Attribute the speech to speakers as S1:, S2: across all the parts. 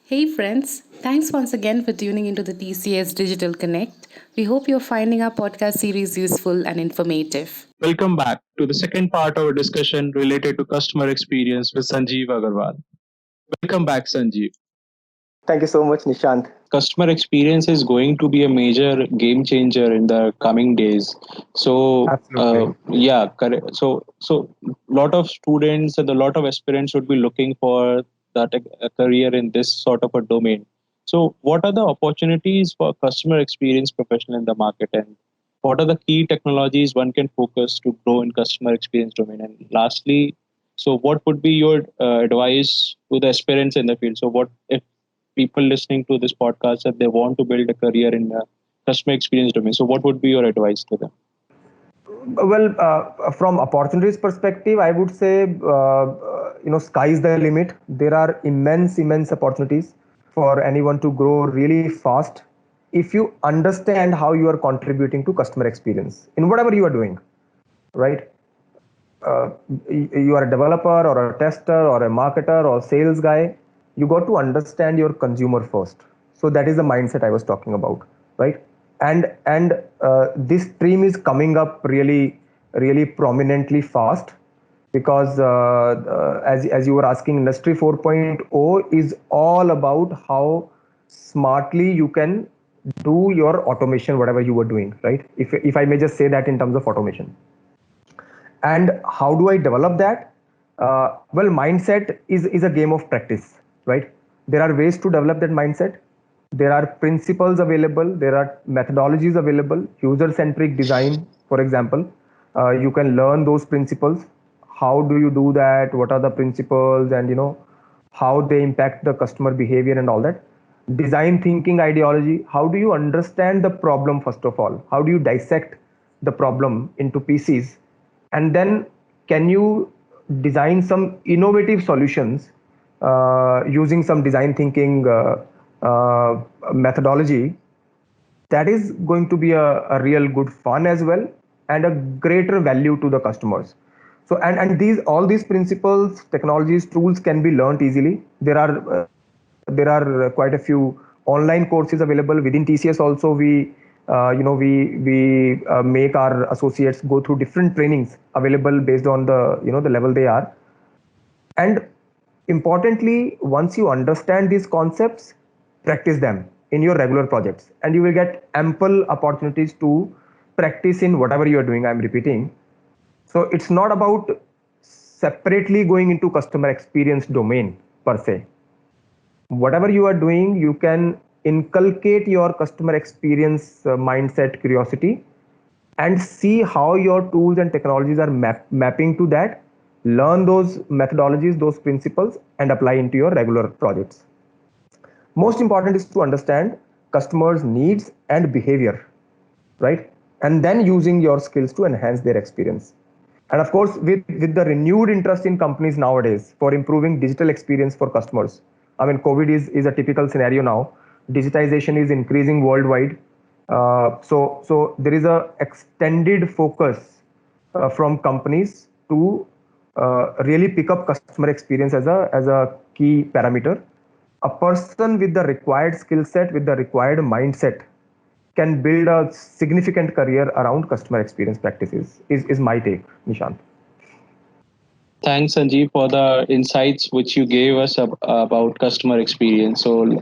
S1: Hey friends, thanks once again for tuning into the TCS Digital Connect. We hope you're finding our podcast series useful and informative.
S2: Welcome back to the second part of our discussion related to customer experience with Sanjeev Aggarwal. Welcome back, Sanjeev.
S3: Thank you so much, Nishant.
S2: Customer experience is going to be a major game changer in the coming days. So,
S3: Absolutely.
S2: yeah, correct. So, lot of students and a lot of aspirants would be looking for that a career in this sort of a domain. So, what are the opportunities for customer experience professional in the market, and what are the key technologies one can focus to grow in customer experience domain? And lastly, so what would be your advice to the aspirants in the field? So, what if people listening to this podcast that they want to build a career in the customer experience domain? So, what would be your advice to them?
S3: Well, from opportunities perspective, I would say, sky is the limit. There are immense opportunities for anyone to grow really fast if you understand how you are contributing to customer experience in whatever you are doing, right? uh, you are a developer or a tester or a marketer or sales guy. You got to understand your consumer first. So that is the mindset I was talking about, right? And this stream is coming up really prominently fast because as you were asking, industry 4.0 is all about how smartly you can do your automation, whatever you were doing, right? If I may just say that in terms of automation. And how do I develop that? Well, mindset is a game of practice, right? There are ways to develop that mindset. There are principles available. There are methodologies available. User-centric design, for example, you can learn those principles. How do you do that? What are the principles, and how they impact the customer behavior and all that. Design thinking ideology. How do you understand the problem first of all? How do you dissect the problem into pieces, and then can you design some innovative solutions using some design thinking methodology that is going to be a real good fun as well, and a greater value to the customers. So and these all these principles, technologies, tools can be learned easily. There are quite a few online courses available within TCS. Also, we make our associates go through different trainings available based on the level they are. And importantly, once you understand these concepts, practice them in your regular projects, and you will get ample opportunities to practice in whatever you are doing. I'm repeating. So it's not about separately going into customer experience domain per se. Whatever you are doing, you can inculcate your customer experience mindset, curiosity, and see how your tools and technologies are mapping to that. Learn those methodologies, those principles, and apply into your regular projects. Most important is to understand customers needs and behavior, right? And then using your skills to enhance their experience. And of course, with the renewed interest in companies nowadays for improving digital experience for customers, I mean, COVID is a typical scenario now. Digitization is increasing worldwide. So there is a extended focus from companies to really pick up customer experience as a key parameter. A person with the required skill set, with the required mindset, can build a significant career around customer experience practices, is my take, Nishant.
S2: Thanks, Sanjeev, for the insights which you gave us about customer experience. So,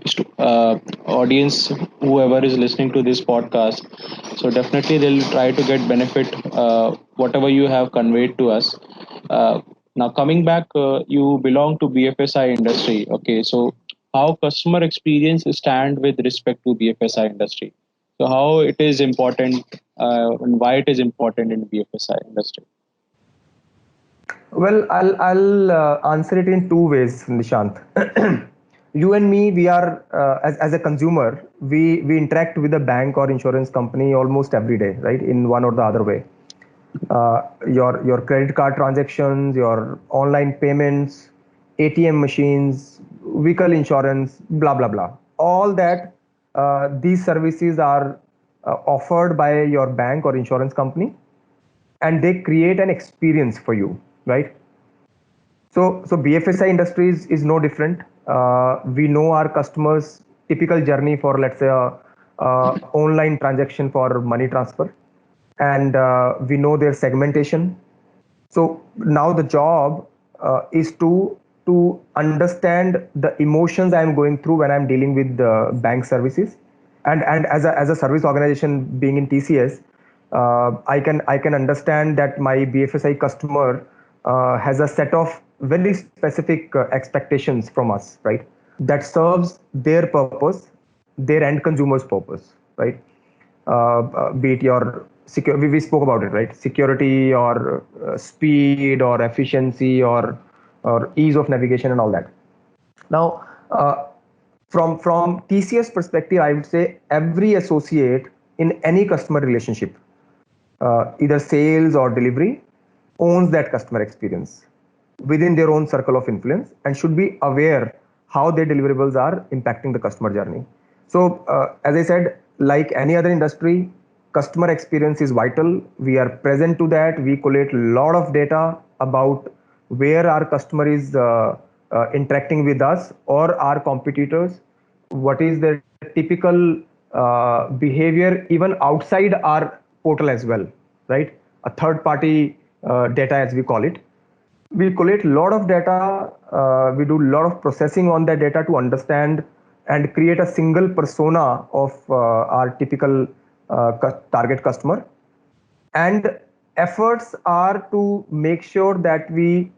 S2: audience, whoever is listening to this podcast, so definitely they'll try to get benefit whatever you have conveyed to us. Now, coming back, you belong to BFSI industry. Okay, so how customer experience stand with respect to BFSI industry? So, how it is important and why it is important in BFSI industry?
S3: Well, I'll answer it in two ways, Nishant. You and me, we are as a consumer, we interact with a bank or insurance company almost every day, right? In one or the other way. Your credit card transactions, your online payments, ATM machines, vehicle insurance, blah blah blah. All that these services are offered by your bank or insurance company, and they create an experience for you, right? So BFSI industries is no different. We know our customers' typical journey for, let's say, a online transaction for money transfer, and we know their segmentation. So now the job is to understand the emotions I'm going through when I'm dealing with the bank services, and as a service organization being in TCS, I can understand that my BFSI customer has a set of very specific expectations from us, right? That serves their purpose, their end consumer's purpose, right? Be it your secure, we spoke about it, right? Security or speed or efficiency or ease of navigation and all that. Now, from TCS perspective, I would say every associate in any customer relationship, either sales or delivery, owns that customer experience within their own circle of influence and should be aware how their deliverables are impacting the customer journey. So, as I said, like any other industry, customer experience is vital. We are present to that. We collate a lot of data about where our customer is interacting with us or our competitors, what is their typical behavior even outside our portal as well, right? A third party data, as we call it. We collect a lot of data. We do a lot of processing on that data to understand and create a single persona of our typical target customer. And efforts are to make sure that we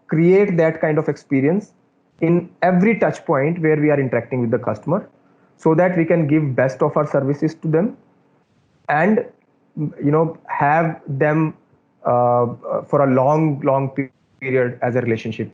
S3: create that kind of experience in every touch point where we are interacting with the customer, so that we can give best of our services to them and have them for a long period as a relationship.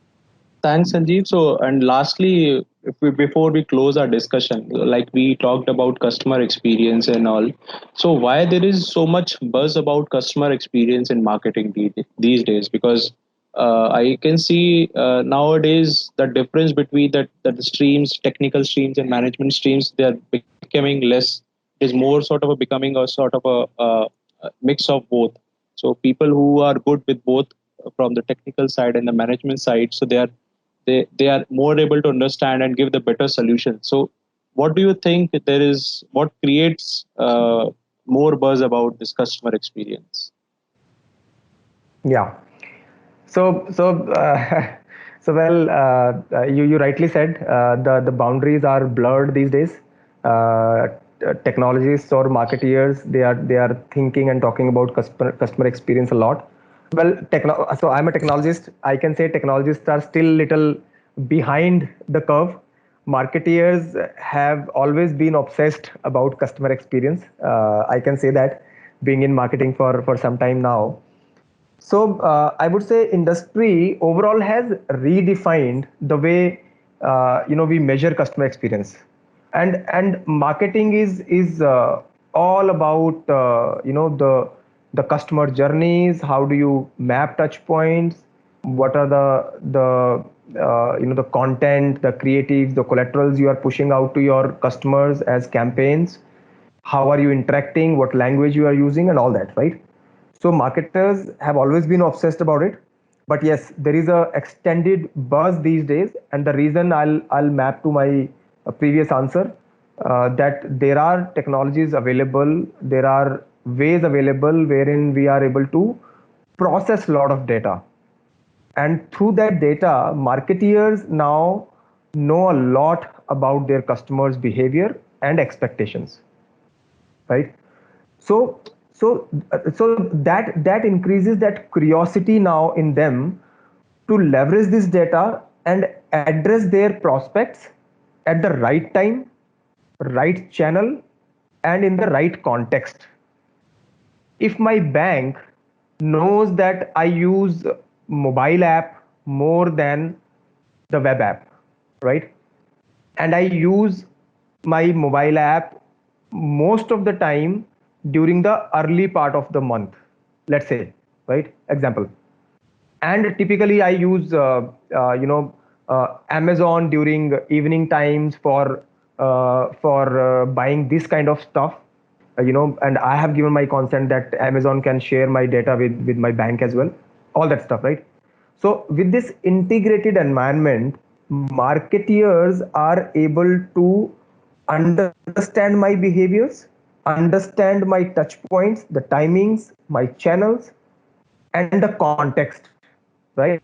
S2: Thanks, Sanjeev. So, and lastly, before we close our discussion, like we talked about customer experience and all. So, why there is so much buzz about customer experience in marketing these days? Because I can see nowadays the difference between that the streams, technical streams and management streams, they are becoming less. It is more sort of a becoming a sort of a mix of both. So, people who are good with both from the technical side and the management side, so they are more able to understand and give the better solution. So what do you think there is, what creates more buzz about this customer experience?
S3: Yeah. So so well, you rightly said, the boundaries are blurred these days. Technologists or marketeers, they are thinking and talking about customer experience a lot. Well, so I'm a technologist. I can say technologists are still little behind the curve. Marketeers have always been obsessed about customer experience. I can say that, being in marketing for some time now. So I would say industry overall has redefined the way we measure customer experience, and marketing is all about the customer journeys. How do you map touch points? What are the content, the creatives, the collaterals you are pushing out to your customers as campaigns? How are you interacting? What language you are using, and all that, right? So marketers have always been obsessed about it, but yes, there is a extended buzz these days, and the reason I'll map to my previous answer, that there are technologies available, there are ways available wherein we are able to process a lot of data, and through that data, marketeers now know a lot about their customers' behavior and expectations, right? So so uh, so that increases that curiosity now in them to leverage this data and address their prospects at the right time, right channel, and in the right context. If my bank knows that I use mobile app more than the web app, right? And I use my mobile app most of the time during the early part of the month, let's say, right? Example. And typically I use Amazon during evening times for buying this kind of stuff, and I have given my consent that Amazon can share my data with my bank as well, all that stuff, right? So with this integrated environment, marketeers are able to understand my behaviors, understand my touch points, the timings, my channels, and the context, right?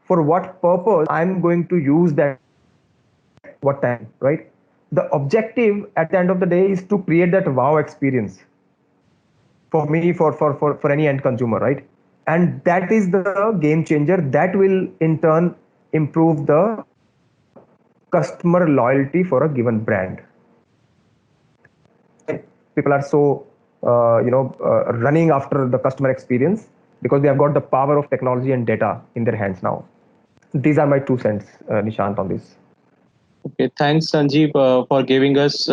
S3: For what purpose I'm going to use that, what time, right? The objective at the end of the day is to create that wow experience for me, for any end consumer, right? And that is the game changer that will in turn improve the customer loyalty for a given brand. People are so running after the customer experience because they have got the power of technology and data in their hands now. These are my 2 cents, Nishant, on this.
S2: Okay, thanks, Sanjeev, for giving us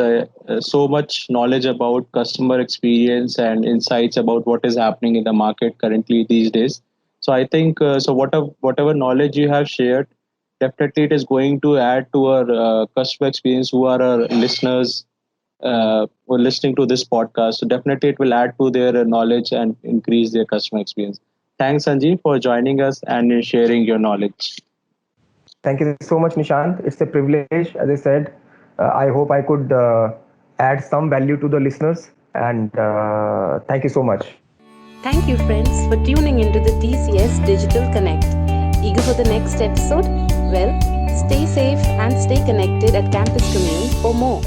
S2: so much knowledge about customer experience and insights about what is happening in the market currently these days. So I think so. Whatever knowledge you have shared, definitely it is going to add to our customer experience who are our listeners who are listening to this podcast. So definitely it will add to their knowledge and increase their customer experience. Thanks, Sanjeev, for joining us and sharing your knowledge.
S3: Thank you so much, Nishant. It's a privilege. As I said, I hope I could add some value to the listeners. And thank you so much.
S1: Thank you, friends, for tuning into the TCS Digital Connect. Eager for the next episode? Well, stay safe and stay connected at Campus Commune for more.